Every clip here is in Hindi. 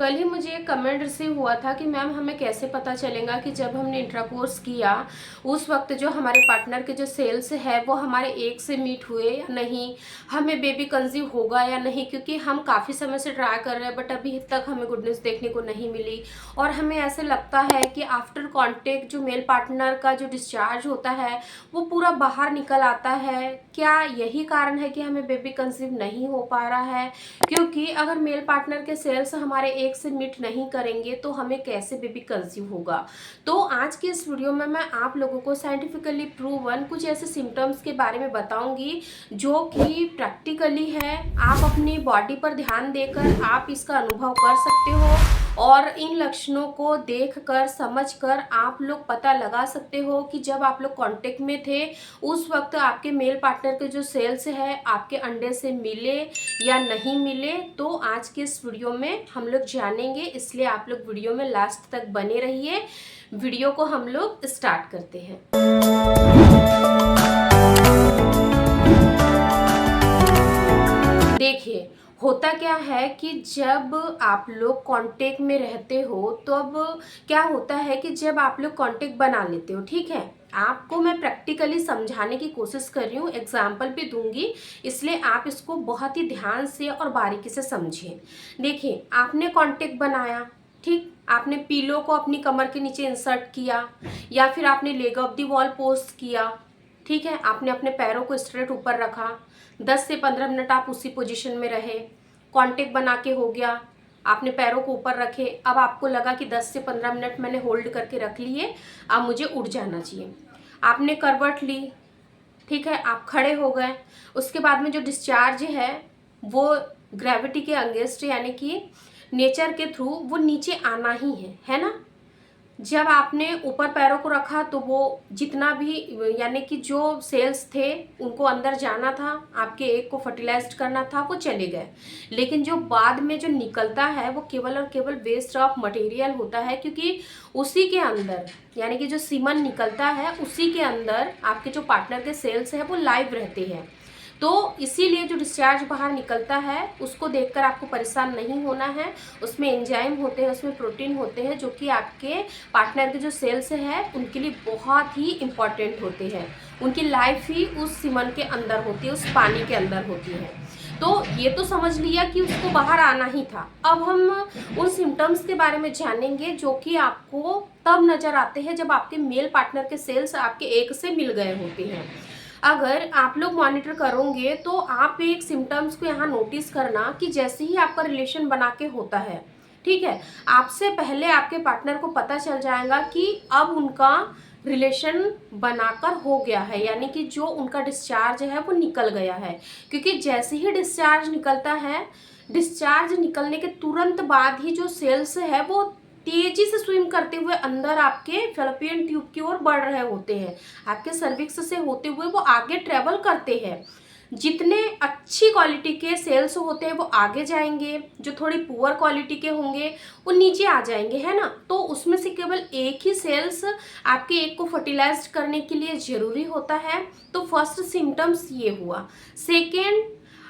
कल ही मुझे एक कमेंट रिसीव हुआ था कि मैम हमें कैसे पता चलेगा कि जब हमने इंट्राकोर्स किया उस वक्त जो हमारे पार्टनर के जो सेल्स है वो हमारे एक से मीट हुए या नहीं, हमें बेबी कंसीव होगा या नहीं, क्योंकि हम काफ़ी समय से ट्राई कर रहे हैं बट अभी तक हमें गुडनेस देखने को नहीं मिली। और हमें ऐसे लगता है कि आफ्टर कॉन्टेक्ट जो मेल पार्टनर का जो डिस्चार्ज होता है वो पूरा बाहर निकल आता है। क्या यही कारण है कि हमें बेबी कंसीव नहीं हो पा रहा है? क्योंकि अगर मेल पार्टनर के सेल्स हमारे एक से मीट नहीं करेंगे तो हमें कैसे बेबी कंसीव होगा। तो आज के इस वीडियो में मैं आप लोगों को साइंटिफिकली प्रूवन कुछ ऐसे सिम्टम्स के बारे में बताऊंगी जो कि प्रैक्टिकली है। आप अपनी बॉडी पर ध्यान देकर आप इसका अनुभव कर सकते हो और इन लक्षणों को देखकर समझकर आप लोग पता लगा सकते हो कि जब आप लोग कांटेक्ट में थे उस वक्त आपके मेल पार्टनर के जो सेल्स है आपके अंडे से मिले या नहीं मिले। तो आज के इस वीडियो में हम लोग जानेंगे, इसलिए आप लोग वीडियो में लास्ट तक बने रहिए। वीडियो को हम लोग स्टार्ट करते हैं। देखिए, होता क्या है कि जब आप लोग कांटेक्ट में रहते हो तो अब क्या होता है कि जब आप लोग कांटेक्ट बना लेते हो, ठीक है, आपको मैं प्रैक्टिकली समझाने की कोशिश कर रही हूँ, एग्जाम्पल भी दूंगी, इसलिए आप इसको बहुत ही ध्यान से और बारीकी से समझें। देखिए, आपने कांटेक्ट बनाया, ठीक, आपने पीलो को अपनी कमर के नीचे इंसर्ट किया या फिर आपने leg of the wall post किया, ठीक है, आपने अपने पैरों को स्ट्रेट ऊपर रखा, 10 से 15 मिनट आप उसी पोजीशन में रहे, कांटेक्ट बना के हो गया, आपने पैरों को ऊपर रखे, अब आपको लगा कि 10 से 15 मिनट मैंने होल्ड करके रख लिए, अब मुझे उठ जाना चाहिए, आपने करवट ली, ठीक है, आप खड़े हो गए। उसके बाद में जो डिस्चार्ज है वो ग्रेविटी के अगेंस्ट यानी कि नेचर के थ्रू वो नीचे आना ही है ना। जब आपने ऊपर पैरों को रखा तो वो जितना भी यानी कि जो सेल्स थे उनको अंदर जाना था, आपके एग को फर्टिलाइज्ड करना था, वो चले गए। लेकिन जो बाद में जो निकलता है वो केवल और केवल वेस्ट ऑफ मटेरियल होता है, क्योंकि उसी के अंदर यानी कि जो सीमन निकलता है उसी के अंदर आपके जो पार्टनर के सेल्स हैं वो लाइव रहते हैं। तो इसीलिए जो डिस्चार्ज बाहर निकलता है उसको देखकर आपको परेशान नहीं होना है। उसमें एंजाइम होते हैं, उसमें प्रोटीन होते हैं जो कि आपके पार्टनर के जो सेल्स हैं उनके लिए बहुत ही इम्पॉर्टेंट होते हैं। उनकी लाइफ ही उस सीमन के अंदर होती है, उस पानी के अंदर होती है। तो ये तो समझ लिया कि उसको बाहर आना ही था। अब हम उन सिम्टम्स के बारे में जानेंगे जो कि आपको तब नज़र आते हैं जब आपके मेल पार्टनर के सेल्स आपके एग से मिल गए होते हैं। अगर आप लोग मॉनिटर करोगे तो आप एक सिम्टम्स को यहाँ नोटिस करना कि जैसे ही आपका रिलेशन बना के होता है, ठीक है, आपसे पहले आपके पार्टनर को पता चल जाएगा कि अब उनका रिलेशन बनाकर हो गया है, यानी कि जो उनका डिस्चार्ज है वो निकल गया है। क्योंकि जैसे ही डिस्चार्ज निकलता है, डिस्चार्ज निकलने के तुरंत बाद ही जो सेल्स है वो तेजी से स्विम करते हुए अंदर आपके फैलोपियन ट्यूब की ओर बढ़ रहे होते हैं। आपके सर्विक्स से होते हुए वो आगे ट्रेवल करते हैं। जितने अच्छी क्वालिटी के सेल्स होते हैं वो आगे जाएंगे, जो थोड़ी पुअर क्वालिटी के होंगे वो नीचे आ जाएंगे, है ना। तो उसमें से केवल एक ही सेल्स आपके एग को फर्टिलाइज करने के लिए ज़रूरी होता है। तो फर्स्ट सिम्टम्स ये हुआ। सेकेंड,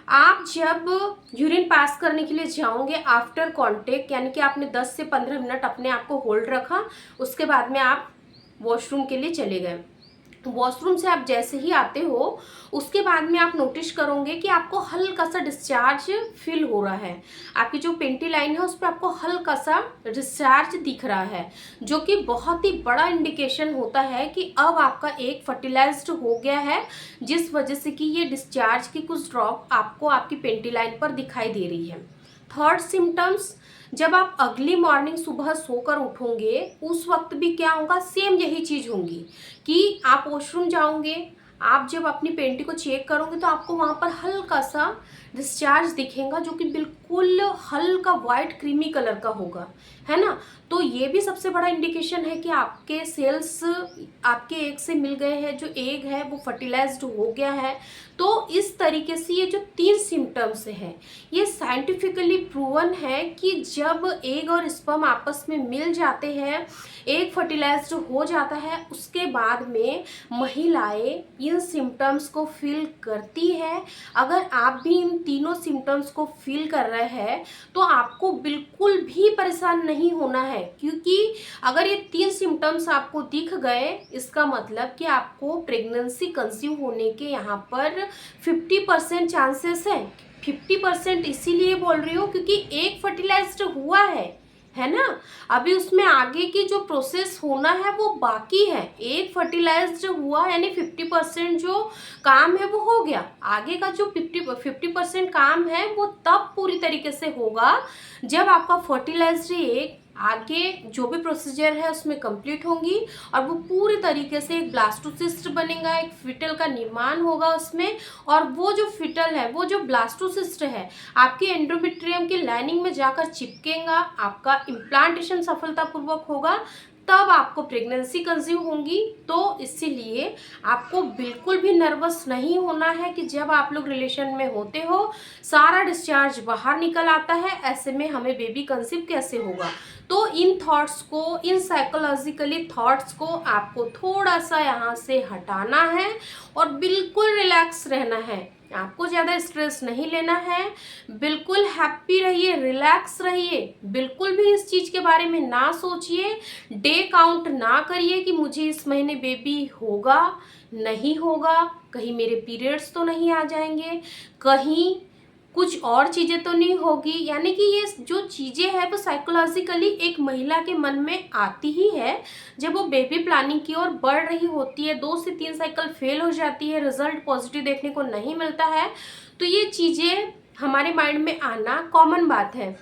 आप जब यूरिन पास करने के लिए जाओगे आफ्टर कांटेक्ट, यानी कि आपने 10 से 15 मिनट अपने आप को होल्ड रखा, उसके बाद में आप वॉशरूम के लिए चले गए। वॉशरूम से आप जैसे ही आते हो उसके बाद में आप नोटिस करोगे कि आपको हल्का सा डिस्चार्ज फील हो रहा है। आपकी जो पेंटी लाइन है उस पर आपको हल्का सा डिस्चार्ज दिख रहा है, जो कि बहुत ही बड़ा इंडिकेशन होता है कि अब आपका एग फर्टिलाइज्ड हो गया है, जिस वजह से कि ये डिस्चार्ज की कुछ ड्रॉप आपको आपकी पेंटी लाइन पर दिखाई दे रही है। थर्ड सिम्टम्स, जब आप अगली मॉर्निंग सुबह सोकर उठोगे उस वक्त भी क्या होगा, सेम यही चीज़ होगी कि आप वॉशरूम जाओगे, आप जब अपनी पेंटी को चेक करोगे तो आपको वहाँ पर हल्का सा डिस्चार्ज दिखेगा जो कि बिल्कुल हल्का वाइट क्रीमी कलर का होगा, है ना। तो ये भी सबसे बड़ा इंडिकेशन है कि आपके सेल्स आपके एग से मिल गए हैं, जो एग है वो फर्टिलाइज्ड हो गया है। तो इस तरीके से ये जो 3 सिम्टम्स है, ये साइंटिफिकली प्रूवन है कि जब एग और स्पर्म आपस में मिल जाते हैं, एग फर्टिलाइज्ड हो जाता है, उसके बाद में महिलाएं इन सिम्टम्स को फील करती है। अगर आप भी इन तीनों सिम्टम्स को फील कर रहे हैं तो आपको बिल्कुल भी परेशान नहीं होना है, क्योंकि अगर ये 3 सिम्टम्स आपको दिख गए, इसका मतलब कि आपको प्रेगनेंसी कंसीव होने के यहाँ पर 50% चांसेस है। 50% इसीलिए बोल रही हूँ क्योंकि एक फर्टिलाइज्ड हुआ है ना। अभी उसमें आगे की जो प्रोसेस होना है वो बाकी है। एक फर्टिलाइज्ड हुआ यानी 50% जो काम है वो हो गया। आगे का जो 50% काम है वो तब पूरी तरीके से होगा जब आपका फर्टिलाइज्ड एग आगे जो भी प्रोसीजर है उसमें कंप्लीट होंगी और वो पूरी तरीके से एक ब्लास्टोसिस्ट बनेगा, एक फिटल का निर्माण होगा उसमें। और वो जो फिटल है, वो जो ब्लास्टोसिस्ट है, आपके एंडोमेट्रियम की लाइनिंग में जाकर चिपकेगा, आपका इम्प्लांटेशन सफलतापूर्वक होगा, तब आपको प्रेगनेंसी कंसीव होंगी। तो इसीलिए आपको बिल्कुल भी नर्वस नहीं होना है कि जब आप लोग रिलेशन में होते हो सारा डिस्चार्ज बाहर निकल आता है, ऐसे में हमें बेबी कंसीव कैसे होगा। तो इन थॉट्स को, इन साइकोलॉजिकली थॉट्स को आपको थोड़ा सा यहाँ से हटाना है और बिल्कुल रिलैक्स रहना है। आपको ज़्यादा स्ट्रेस नहीं लेना है, बिल्कुल हैप्पी रहिए, रिलैक्स रहिए, बिल्कुल भी इस चीज़ के बारे में ना सोचिए, डे काउंट ना करिए कि मुझे इस महीने बेबी होगा नहीं होगा, कहीं मेरे पीरियड्स तो नहीं आ जाएंगे, कहीं कुछ और चीज़ें तो नहीं होगी। यानी कि ये जो चीज़ें हैं वो साइकोलॉजिकली एक महिला के मन में आती ही है जब वो बेबी प्लानिंग की ओर बढ़ रही होती है, 2 से 3 साइकिल फेल हो जाती है, रिजल्ट पॉजिटिव देखने को नहीं मिलता है, तो ये चीज़ें हमारे माइंड में आना कॉमन बात है।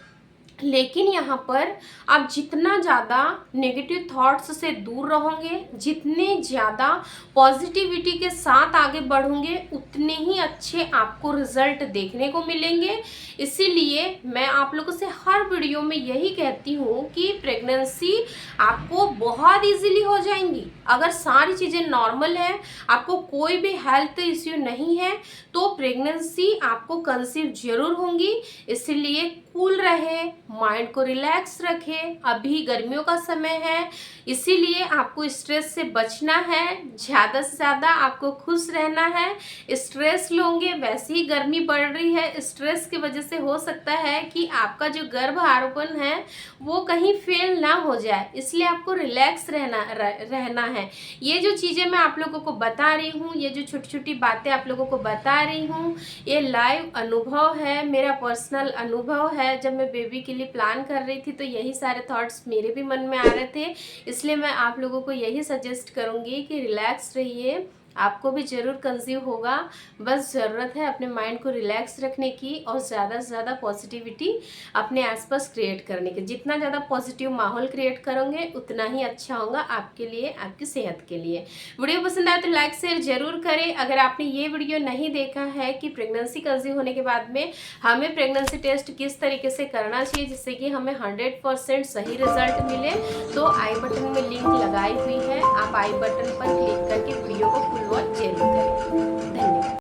लेकिन यहाँ पर आप जितना ज़्यादा नेगेटिव थॉट्स से दूर रहोगे, जितने ज़्यादा पॉजिटिविटी के साथ आगे बढ़ोगे, उतने ही अच्छे आपको रिजल्ट देखने को मिलेंगे। इसीलिए मैं आप लोगों से हर वीडियो में यही कहती हूँ कि प्रेगनेंसी आपको बहुत इजीली हो जाएंगी। अगर सारी चीज़ें नॉर्मल है, आपको कोई भी हेल्थ इश्यू नहीं है, तो प्रेगनेंसी आपको कंसीव जरूर होंगी। इसीलिए कूल रहे, माइंड को रिलैक्स रखे। अभी गर्मियों का समय है, इसीलिए आपको स्ट्रेस से बचना है, ज़्यादा से ज़्यादा आपको खुश रहना है। स्ट्रेस लोगे, वैसे ही गर्मी बढ़ रही है, स्ट्रेस की वजह से हो सकता है कि आपका जो गर्भ आरोपण है वो कहीं फेल ना हो जाए, इसलिए आपको रिलैक्स रहना है। ये जो चीज़ें मैं आप लोगों को बता रही हूँ, ये जो छोटी छोटी बातें आप लोगों को बता रही हूँ, ये लाइव अनुभव है, मेरा पर्सनल अनुभव है। जब मैं बेबी के लिए प्लान कर रही थी तो यही सारे थॉट्स मेरे भी मन में आ रहे थे, इसलिए मैं आप लोगों को यही सजेस्ट करूँगी कि रिलैक्स रहिए, आपको भी ज़रूर कंसीव होगा। बस ज़रूरत है अपने माइंड को रिलैक्स रखने की और ज़्यादा से ज़्यादा पॉजिटिविटी अपने आसपास क्रिएट करने की। जितना ज़्यादा पॉजिटिव माहौल क्रिएट करोगे उतना ही अच्छा होगा आपके लिए, आपकी सेहत के लिए। वीडियो पसंद आए तो लाइक शेयर ज़रूर करें। अगर आपने ये वीडियो नहीं देखा है कि प्रेगनेंसी कंसीव होने के बाद में हमें प्रेगनेंसी टेस्ट किस तरीके से करना चाहिए जिससे कि हमें 100% सही रिजल्ट मिले, तो आई बटन में लिंक लगाई हुई है, आप आई बटन पर क्लिक करके वीडियो को फुल वॉच जरूर करें। धन्यवाद।